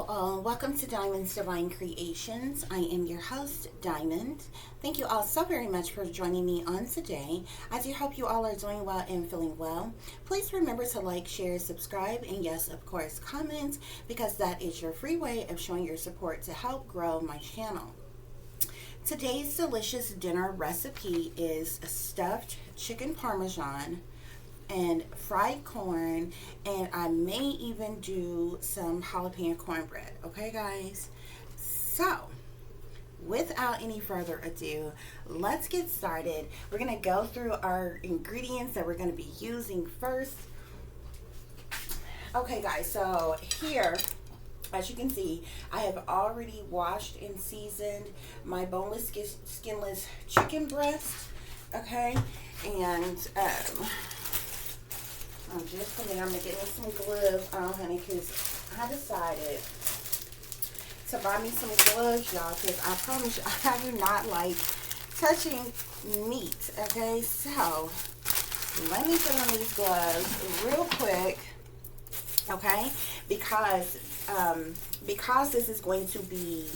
all, welcome to Diamond's Divine Creations. I am your host, Diamond. Thank you all so very much for joining me on today. I do hope you all are doing well and feeling well. Please remember to like, share, subscribe, and yes, of course, comment, because that is your free way of showing your support to help grow my channel. Today's delicious dinner recipe is stuffed chicken parmesan and fried corn, and I may even do some jalapeno cornbread. Okay, guys? So, without any further ado, let's get started. We're going to go through our ingredients that we're going to be using first. Okay, guys, so here, as you can see, I have already washed and seasoned my boneless, skinless chicken breast. Okay, and just a minute, I'm going to get me some gloves on, honey, because I decided to buy me some gloves, y'all, because I promise you, I do not like touching meat, okay? So, let me put on these gloves real quick, okay? Because this is going to be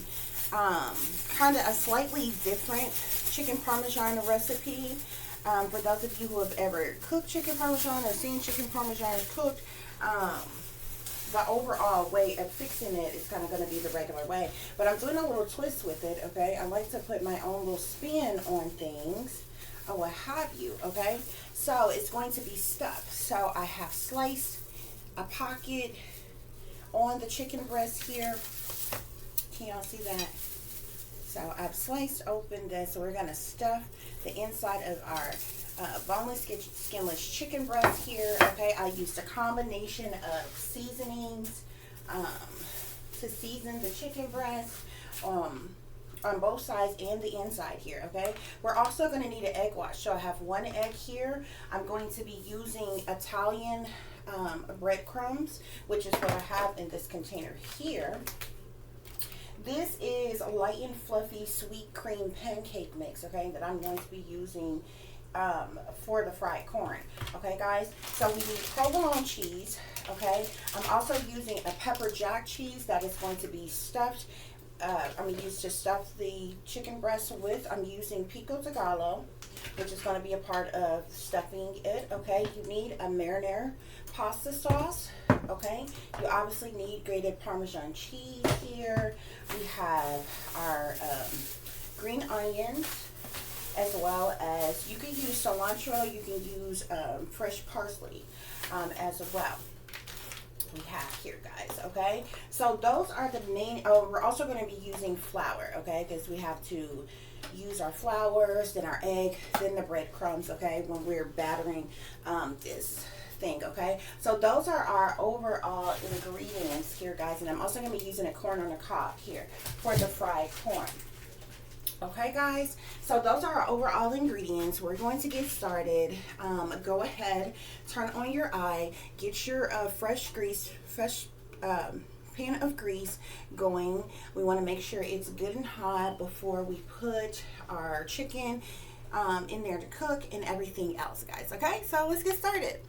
kind of a slightly different chicken parmesan recipe. For those of you who have ever cooked chicken parmesan or seen chicken parmesan cooked, the overall way of fixing it is kind of going to be the regular way. But I'm doing a little twist with it, okay? I like to put my own little spin on things or what have you, okay? So it's going to be stuffed. So I have sliced a pocket on the chicken breast here. Can y'all see that? So I've sliced open this. So we're going to stuff the inside of our boneless, skinless chicken breast here. Okay, I used a combination of seasonings to season the chicken breast on both sides and the inside here. Okay, we're also going to need an egg wash. So I have one egg here. I'm going to be using Italian breadcrumbs, which is what I have in this container here. This is a light and fluffy sweet cream pancake mix, okay, that I'm going to be using for the fried corn. Okay, guys, so we need provolone cheese, okay. I'm also using a pepper jack cheese that is going to be stuffed. I'm going to use to stuff the chicken breast with. I'm using pico de gallo, which is going to be a part of stuffing it, okay. You need a marinara pasta sauce, okay. You obviously need grated Parmesan cheese here. We have our green onions, as well as, you can use cilantro, you can use fresh parsley as well. We have here, guys, okay. So those are the main. Oh, we're also going to be using flour, okay, because we have to use our flours, then our egg, then the breadcrumbs, okay, when we're battering this thing, okay. So those are our overall ingredients here, guys, and I'm also going to be using a corn on the cob here for the fried corn. Okay, guys, so those are our overall ingredients. We're going to get started. Go ahead, turn on your eye, get your fresh pan of grease going. We want to make sure it's good and hot before we put our chicken in there to cook and everything else, guys. Okay, so let's get started.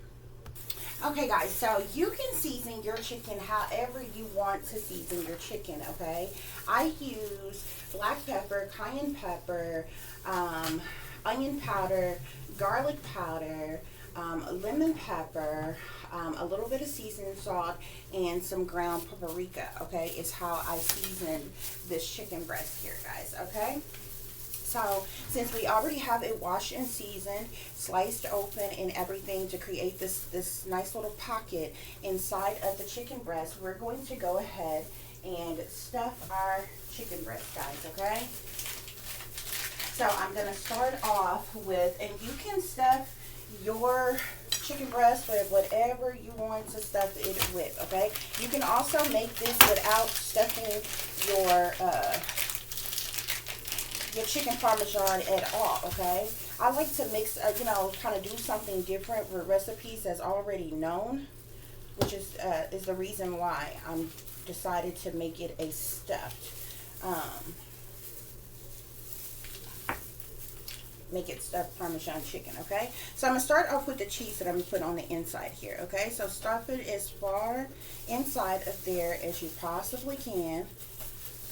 Okay, guys, so you can season your chicken however you want to season your chicken, okay? I use black pepper, cayenne pepper, onion powder, garlic powder, lemon pepper, a little bit of seasoning salt, and some ground paprika, okay? Is how I season this chicken breast here, guys, okay? So, since we already have it washed and seasoned, sliced open and everything to create this nice little pocket inside of the chicken breast, we're going to go ahead and stuff our chicken breast, guys, okay? So, I'm going to start off with, and you can stuff your chicken breast with whatever you want to stuff it with, okay? You can also make this without stuffing your chicken parmesan at all, okay? I like to mix, you know, kind of do something different with recipes that's already known, which is the reason why I'm decided to make it a stuffed make it stuffed Parmesan chicken, okay? So I'm going to start off with the cheese that I'm going to put on the inside here, okay? So stuff it as far inside of there as you possibly can,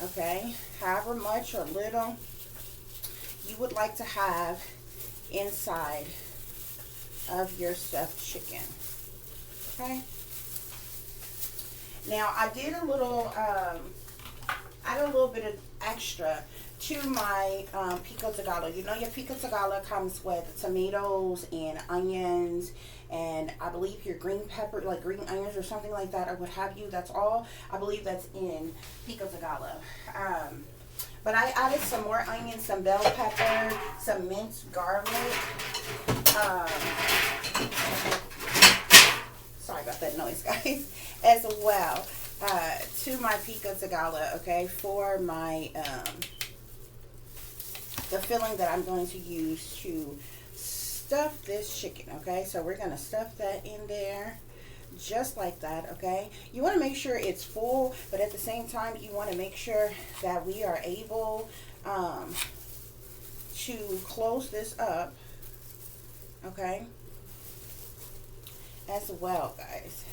okay? However much or little you would like to have inside of your stuffed chicken, okay? Now I did a little, add a little bit of extra to my pico de gallo. You know your pico de gallo comes with tomatoes and onions and I believe your green pepper, like green onions or something like that, or what have you. That's all I believe that's in pico de gallo. But I added some more onions, some bell pepper, some minced garlic. Sorry about that noise, guys. As well to my pico de gallo, okay, for my the filling that I'm going to use to stuff this chicken, okay? So we're going to stuff that in there just like that, okay? You want to make sure it's full, but at the same time, you want to make sure that we are able to close this up, okay, as well, guys.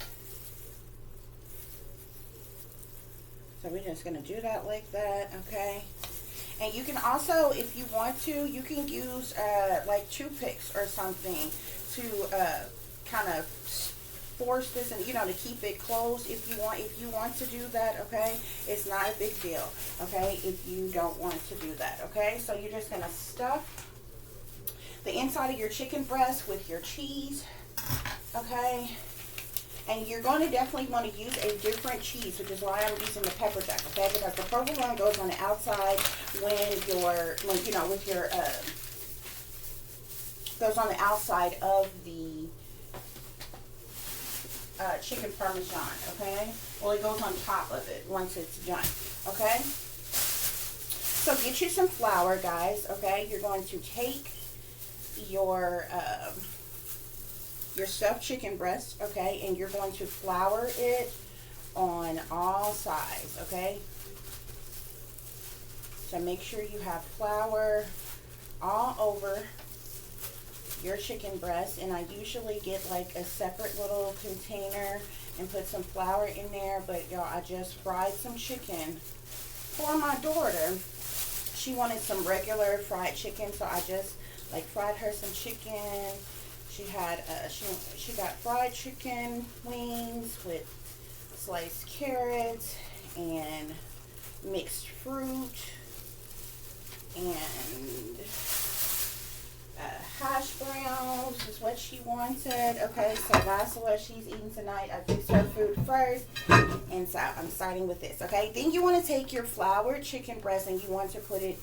So we're just going to do that like that, okay? And you can also, if you want to, you can use like toothpicks or something to kind of force this and, you know, to keep it closed if you want to do that, okay? It's not a big deal, okay, if you don't want to do that, okay? So you're just going to stuff the inside of your chicken breast with your cheese, okay? And you're going to definitely want to use a different cheese, which is why I'm using the pepper jack, okay? Because the provolone goes on the outside goes on the outside of the chicken Parmesan, okay? Well, it goes on top of it once it's done, okay? So get you some flour, guys, okay? You're going to take your stuffed chicken breast, okay, and you're going to flour it on all sides, okay? So make sure you have flour all over your chicken breast, and I usually get like a separate little container and put some flour in there, but y'all, I just fried some chicken for my daughter. She wanted some regular fried chicken, so I just like fried her some chicken. She had she got fried chicken wings with sliced carrots and mixed fruit and hash browns is what she wanted. Okay, so that's what she's eating tonight. I fixed her food first, and so I'm starting with this. Okay, then you want to take your floured chicken breast and you want to put it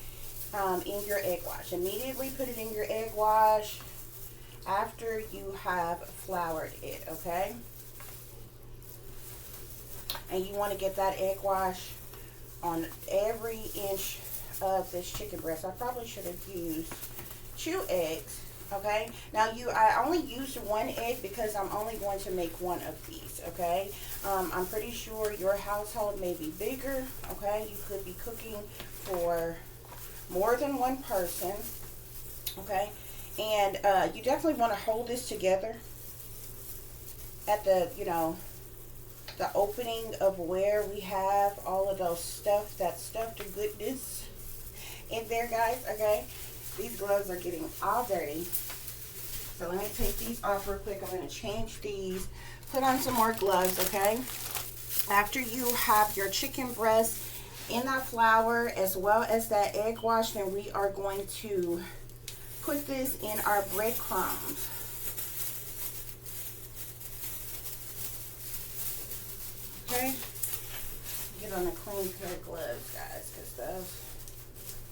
in your egg wash. Immediately put it in your egg wash after you have floured it, okay? And you want to get that egg wash on every inch of this chicken breast. I probably should have used 2 eggs, okay? Now I only used 1 egg because I'm only going to make 1 of these, okay? I'm pretty sure your household may be bigger, okay? You could be cooking for more than 1 person, okay? And you definitely want to hold this together at the, the opening of where we have all of those that stuffed goodness in there, guys, okay? These gloves are getting all dirty. So let me take these off real quick. I'm going to change these, put on some more gloves, okay? After you have your chicken breast in that flour as well as that egg wash, then we are going to put this in our breadcrumbs. Okay? Get on a clean pair of gloves, guys, because those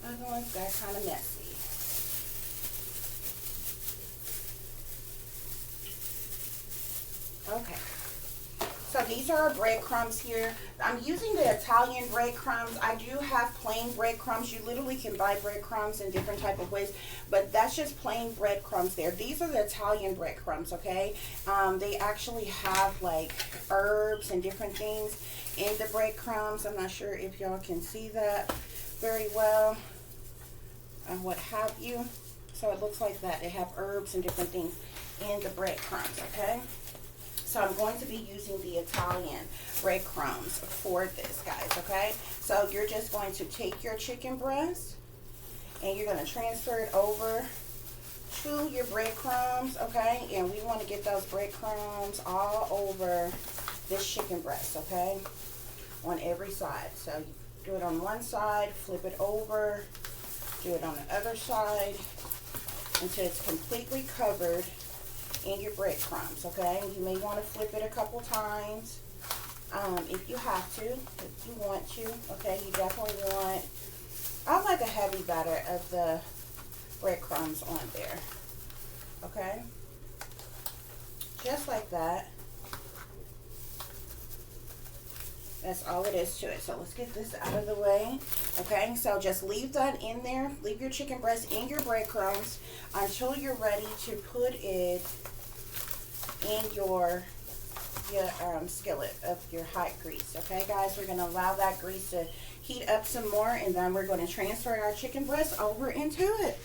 other ones got kind of messy. Okay. So these are our breadcrumbs here. I'm using the Italian breadcrumbs. I do have plain breadcrumbs. You literally can buy breadcrumbs in different type of ways, but that's just plain breadcrumbs there. These are the Italian breadcrumbs, okay? They actually have like herbs and different things in the breadcrumbs. I'm not sure if y'all can see that very well and what have you. So it looks like that. They have herbs and different things in the breadcrumbs, okay? So I'm going to be using the Italian breadcrumbs for this, guys, okay? So you're just going to take your chicken breast and you're going to transfer it over to your breadcrumbs, okay? And we want to get those breadcrumbs all over this chicken breast, okay? On every side. So you do it on one side, flip it over, do it on the other side until it's completely covered in your breadcrumbs, okay? You may want to flip it a couple times if you have to, if you want to, okay? You definitely want, I like a heavy batter of the breadcrumbs on there, okay? Just like that. That's all it is to it. So let's get this out of the way. Okay, so just leave that in there. Leave your chicken breast in your breadcrumbs until you're ready to put it in your skillet of your hot grease. Okay, guys, we're going to allow that grease to heat up some more, and then we're going to transfer our chicken breast over into it.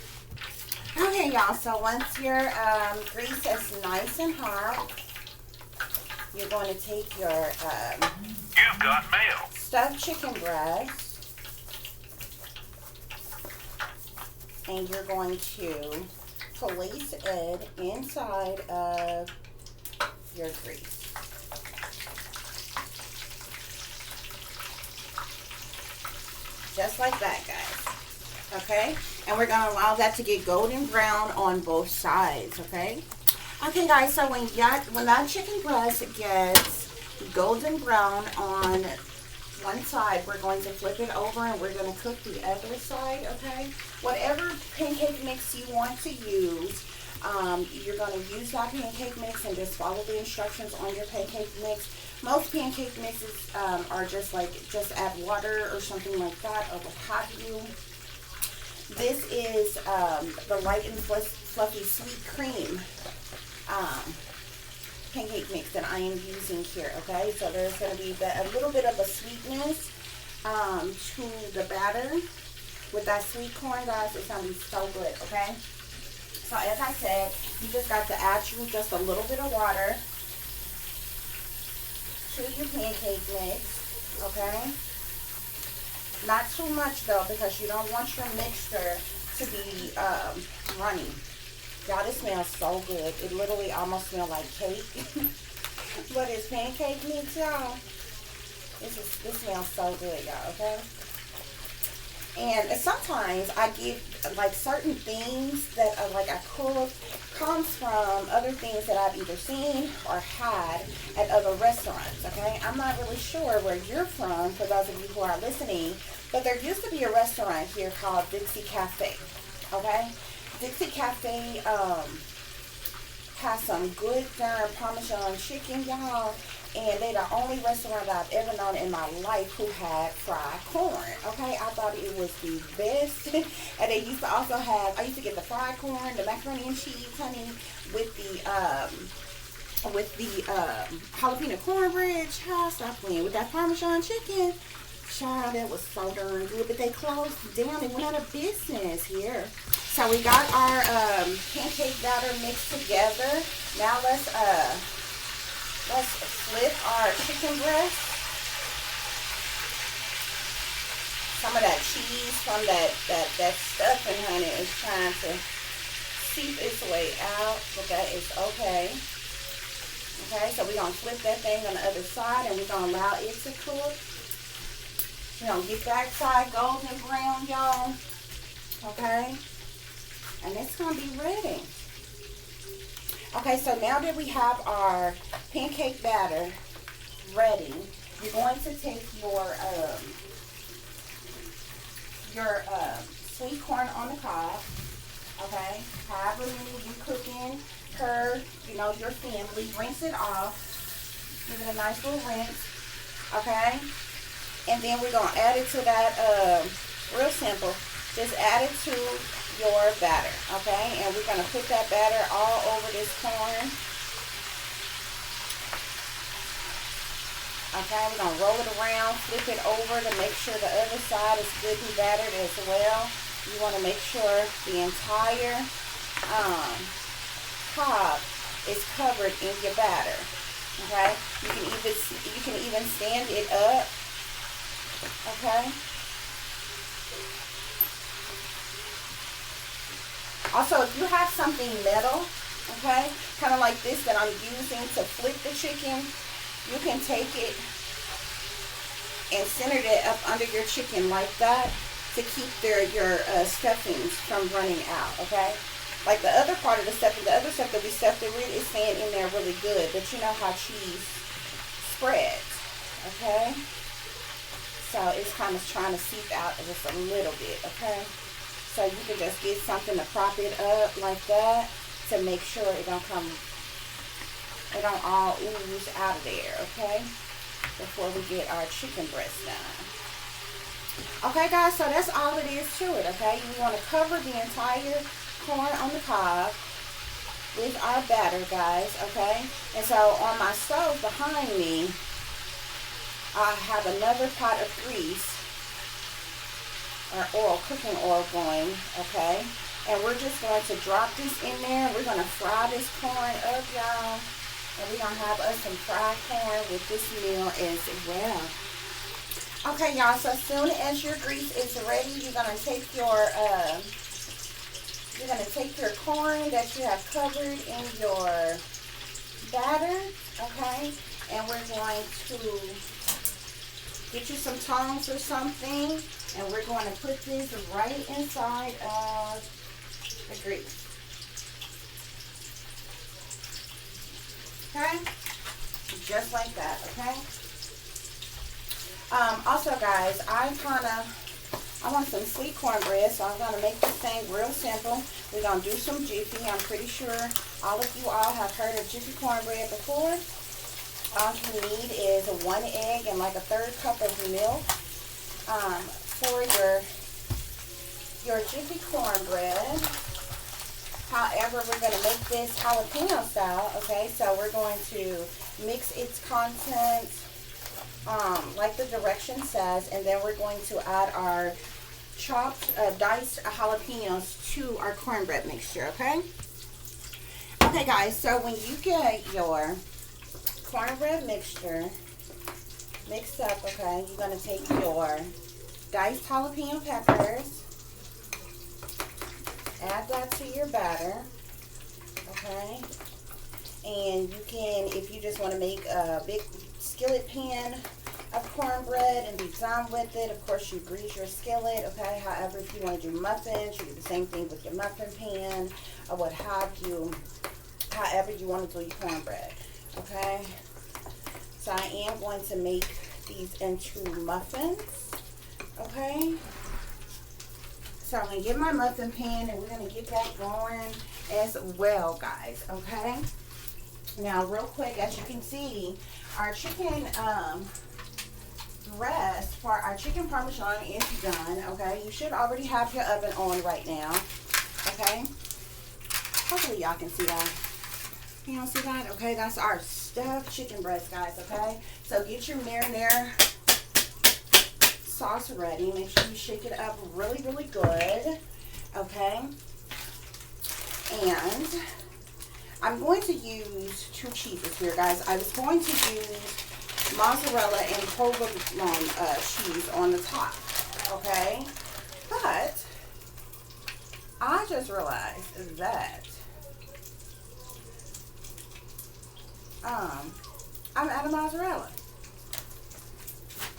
Okay, y'all, so once your grease is nice and hot, you're going to take your You've got mail. Stuffed chicken breast, and you're going to place it inside of your grease. Just like that, guys. Okay? And we're going to allow that to get golden brown on both sides, okay? Okay, guys, so when that chicken breast gets golden brown on one side, we're going to flip it over and we're going to cook the other side, okay? Whatever pancake mix you want to use, you're going to use that pancake mix and just follow the instructions on your pancake mix. Most pancake mixes are just add water or something like that, or what have you. This is the light and fluffy sweet cream pancake mix that I am using here, okay? So there's going to be a little bit of a sweetness to the batter. With that sweet corn, guys, it's going to be so good, okay? So as I said, you just got to add just a little bit of water to your pancake mix, okay? Not too much though, because you don't want your mixture to be runny. Y'all, this smells so good. It literally almost smells like cake. But it's pancake mix, y'all. This smells so good, y'all, okay? And sometimes I get like certain things that are like I cook comes from other things that I've either seen or had at other restaurants, okay? I'm not really sure where you're from, for those of you who are listening, but there used to be a restaurant here called Dixie Cafe, okay? Dixie Cafe has some good darn Parmesan chicken, y'all. And they're the only restaurant I've ever known in my life who had fried corn. Okay, I thought it was the best. And they used to also have, I used to get the fried corn, the macaroni and cheese, honey, with the jalapeno cornbread. Child, stop playing with that Parmesan chicken. Child, that was so darn good. But they closed down. They went out of business here. So we got our pancake batter mixed together. Now let's flip our chicken breast. Some of that cheese from that stuffing, honey, is trying to seep its way out, but that is okay. Okay, so we're going to flip that thing on the other side, and we're going to allow it to cook. We're going to get that side golden brown, y'all. Okay, and it's going to be ready. Okay, so now that we have our pancake batter ready, you're going to take your sweet corn on the cob, okay? However many you cooking her, your family, rinse it off. Give it a nice little rinse, okay? And then we're gonna add it to that. Real simple. Just add it to your batter, okay? And we're gonna put that batter all over this corn. Okay, we're gonna roll it around, flip it over to make sure the other side is good and battered as well. you want to make sure the entire cob is covered in your batter. Okay, you can even stand it up. Okay. Also, if you have something metal, okay, kind of like this that I'm using to flip the chicken, you can take it and center it up under your chicken like that to keep your stuffings from running out. Okay. Like the other part of the stuffing, the other stuff that we stuffed it with is staying in there really good. But you know how cheese spreads, okay? So it's kind of trying to seep out just a little bit, okay? So you can just get something to prop it up like that to make sure it don't all ooze out of there, okay? Before we get our chicken breast done. Okay, guys, so that's all it is to it, okay? You want to cover the entire corn on the cob with our batter, guys, okay? And so on my stove behind me, I have another pot of grease or oil, cooking oil going, okay? And we're just going to drop this in there. We're going to fry this corn up, y'all. And we're going to have us some fried corn with this meal as well. Okay, y'all, so as soon as your grease is ready, you're going to take your corn that you have covered in your batter, okay? And we're going to get you some tongs or something, and we're going to put this right inside of the grease. Okay? Just like that, okay? Also, guys, I want some sweet cornbread, so I'm going to make this thing real simple. We're going to do some Jiffy. I'm pretty sure all of you all have heard of Jiffy cornbread before. All you need is 1 egg and like a 1/3 cup of milk for your Jiffy cornbread. However, we're going to make this jalapeno style, okay? So we're going to mix its contents like the direction says, and then we're going to add our chopped, diced jalapenos to our cornbread mixture, okay? Okay, guys, so when you get your cornbread mixture mixed up, okay, you're going to take your diced jalapeno peppers, add that to your batter, okay? And you can, if you just want to make a big skillet pan of cornbread and be done with it, of course you grease your skillet, okay? However, if you want to do muffins, you do the same thing with your muffin pan or what have you, however you want to do your cornbread, okay? So I am going to make these into muffins, okay? So I'm going to get my muffin pan and we're going to get that going as well, guys, okay? Now, real quick, as you can see, our chicken breast for our chicken Parmesan is done, okay? You should already have your oven on right now, okay? Hopefully y'all can see that. You don't see that? Okay, that's our stuffed chicken breast, guys, okay? So get your marinara sauce ready. Make sure you shake it up really, really good, okay? And I'm going to use 2 cheeses here, guys. I was going to use mozzarella and provolone cheese on the top, okay? But I just realized that I'm out of mozzarella,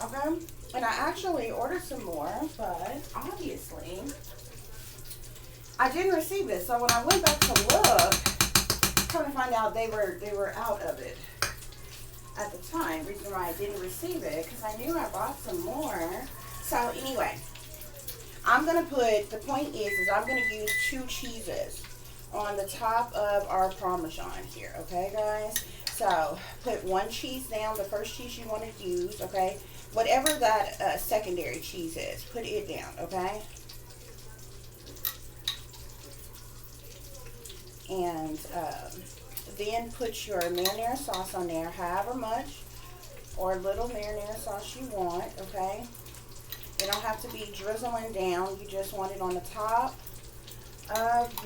okay? And I actually ordered some more, but obviously I didn't receive it. So when I went back to look, come to find out they were out of it at the time. Reason why I didn't receive it, because I knew I bought some more. So anyway, I'm gonna put, the point is I'm gonna use 2 cheeses on the top of our Parmesan here, okay, guys? So put 1 cheese down, the first cheese you want to use, okay? Whatever that secondary cheese is, put it down, okay? And then put your marinara sauce on there, however much or little marinara sauce you want, okay? It don't have to be drizzling down. You just want it on the top of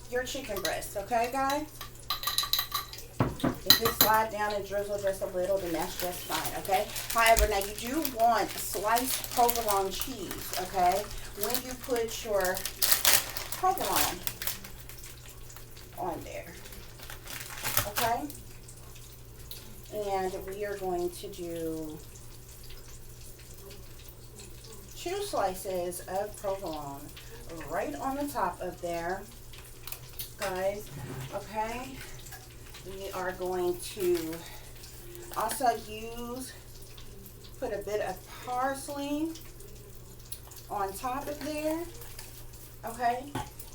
your chicken breast, okay, guys? If it slide down and drizzle just a little, then that's just fine, okay? However, now you do want sliced provolone cheese, okay? When you put your provolone on there, okay? And we are going to do 2 slices of provolone right on the top of there, guys, okay? We are going to also put a bit of parsley on top of there, okay?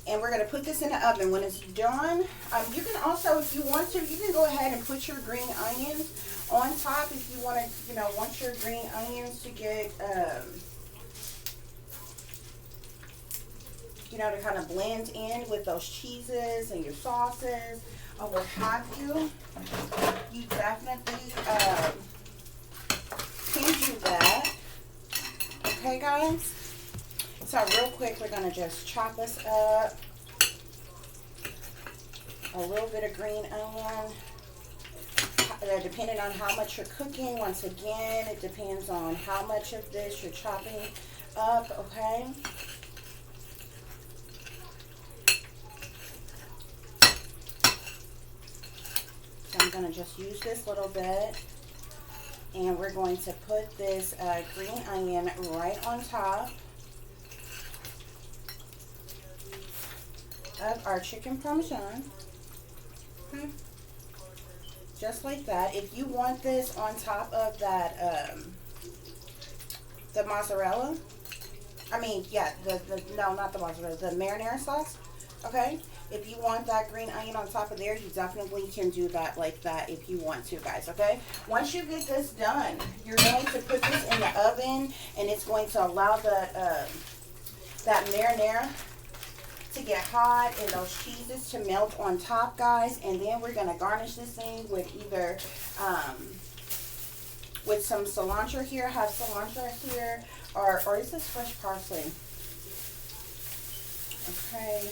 And we're going to put this in the oven. When it's done, you can also, if you want to, you can go ahead and put your green onions on top if you want to, you know, want your green onions to get, you know, to kind of blend in with those cheeses and your sauces or what have you. You definitely can do that. Okay, guys? So real quick, we're going to just chop us up a little bit of green onion. Depending on how much you're cooking, once again, it depends on how much of this you're chopping up, okay? So I'm going to just use this little bit, and we're going to put this green onion right on top of our chicken Parmesan. Okay. Just like that. If you want this on top of that, the mozzarella, no, not the mozzarella, the marinara sauce, okay? If you want that green onion on top of there, you definitely can do that like that if you want to, guys, okay? Once you get this done, you're going to put this in the oven, and it's going to allow that marinara to get hot and those cheeses to melt on top, guys. And then we're going to garnish this thing with either with some cilantro here. I have cilantro here, or is this fresh parsley? Okay,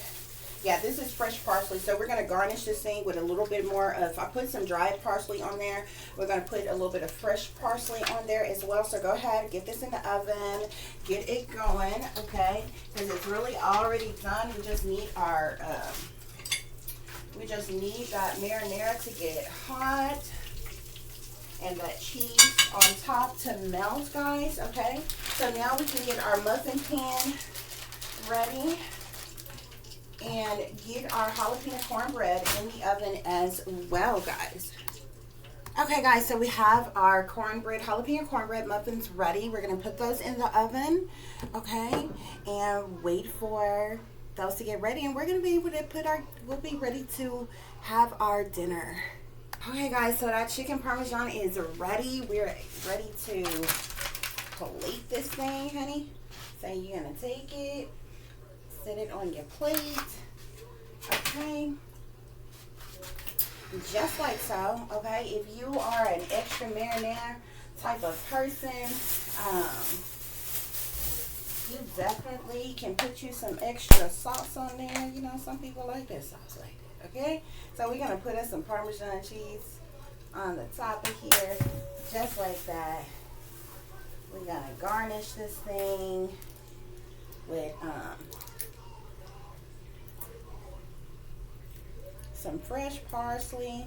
yeah, this is fresh parsley. So we're going to garnish this thing with a little bit more of, I put some dried parsley on there. We're going to put a little bit of fresh parsley on there as well. So go ahead, get this in the oven, get it going, okay? Because it's really already done. We just need our, that marinara to get hot and that cheese on top to melt, guys, okay? So now we can get our muffin pan ready and get our jalapeno cornbread in the oven as well, guys. Okay, guys, so we have our jalapeno cornbread muffins ready. We're going to put those in the oven, okay, and wait for those to get ready, and we're going to be able to we'll be ready to have our dinner. Okay, guys, so that chicken Parmesan is ready. We're ready to plate this thing, honey. So you're going to take it, set it on your plate, okay, just like so, okay. If you are an extra marinara type of person, you definitely can put you some extra sauce on there. You know, some people like their sauce like that, okay. So we're going to put us some Parmesan cheese on the top of here, just like that. We're going to garnish this thing with some fresh parsley.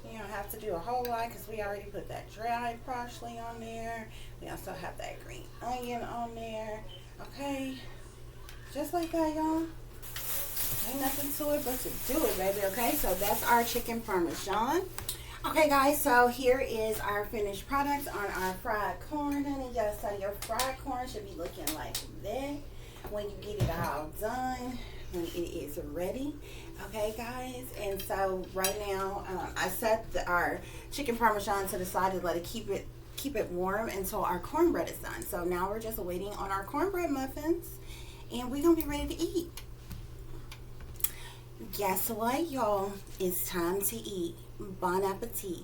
You don't have to do a whole lot because we already put that dried parsley on there. We also have that green onion on there. Okay, just like that, y'all. Ain't nothing to it but to do it, baby. Okay, so that's our chicken Parmesan. Okay, guys, so here is our finished product on our fried corn, honey. Yes, so your fried corn should be looking like that when you get it all done, when it is ready. Okay, guys, and so right now I set our chicken Parmesan to the side to let it keep it warm until our cornbread is done. So now we're just waiting on our cornbread muffins, and we're gonna be ready to eat. Guess what, y'all? It's time to eat. Bon appetit.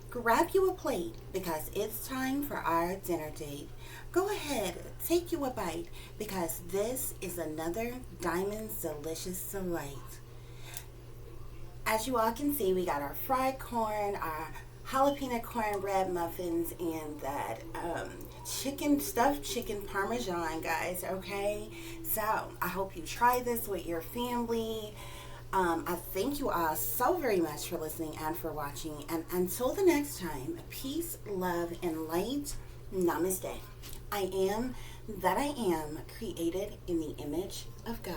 Grab you a plate because it's time for our dinner date. Go ahead, take you a bite because this is another Diamond's Delicious Delight. As you all can see, we got our fried corn, our jalapeno cornbread muffins, and that stuffed chicken Parmesan, guys, okay? So, I hope you try this with your family. I thank you all so very much for listening and for watching. And until the next time, peace, love, and light. Namaste. I am that I am, created in the image of God.